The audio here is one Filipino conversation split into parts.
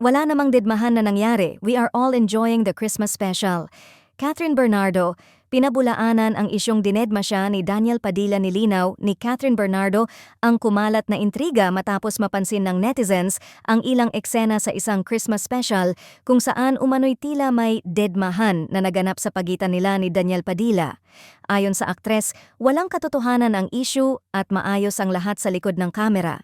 Wala namang didmahan na nangyari. We are all enjoying the Christmas special. Catherine Bernardo, pinabulaanan ang isyong dinedma siya ni Daniel Padilla nilinaw ni Catherine Bernardo ang kumalat na intriga matapos mapansin ng netizens ang ilang eksena sa isang Christmas special kung saan umano'y tila may dedmahan na naganap sa pagitan nila ni Daniel Padilla. Ayon sa aktres, walang katotohanan ang issue at maayos ang lahat sa likod ng kamera.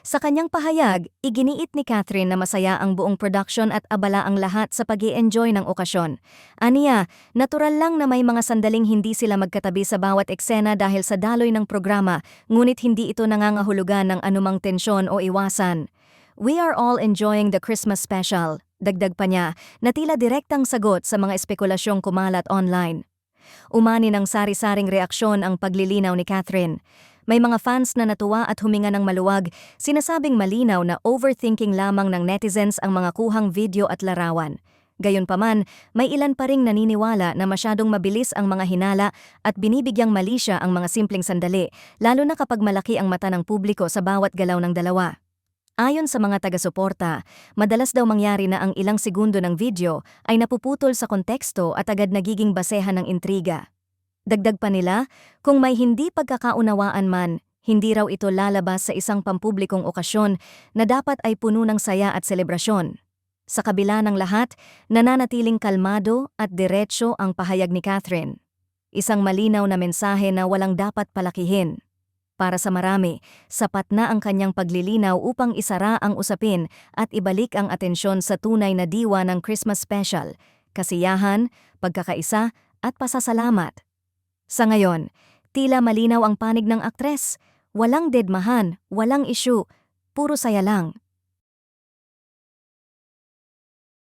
Sa kanyang pahayag, iginiit ni Catherine na masaya ang buong production at abala ang lahat sa pag-i-enjoy ng okasyon. Aniya, natural lang na may mga sandaling hindi sila magkatabi sa bawat eksena dahil sa daloy ng programa, ngunit hindi ito nangangahulugan ng anumang tensyon o iwasan. We are all enjoying the Christmas special, dagdag pa niya, na tila direktang sagot sa mga espekulasyong kumalat online. Umani ng sari-saring reaksyon ang paglilinaw ni Catherine. May mga fans na natuwa at huminga ng maluwag, sinasabing malinaw na overthinking lamang ng netizens ang mga kuhang video at larawan. Gayunpaman, may ilan pa ring naniniwala na masyadong mabilis ang mga hinala at binibigyang mali siya ang mga simpleng sandali, lalo na kapag malaki ang mata ng publiko sa bawat galaw ng dalawa. Ayon sa mga taga-suporta, madalas daw mangyari na ang ilang segundo ng video ay napuputol sa konteksto at agad nagiging basehan ng intriga. Dagdag pa nila, kung may hindi pagkakaunawaan man, hindi raw ito lalabas sa isang pampublikong okasyon na dapat ay puno ng saya at selebrasyon. Sa kabila ng lahat, nananatiling kalmado at diretsyo ang pahayag ni Catherine. Isang malinaw na mensahe na walang dapat palakihin. Para sa marami, sapat na ang kanyang paglilinaw upang isara ang usapin at ibalik ang atensyon sa tunay na diwa ng Christmas special, kasiyahan, pagkakaisa at pasasalamat. Sa ngayon, tila malinaw ang panig ng aktres. Walang dedmahan, walang issue, puro saya lang.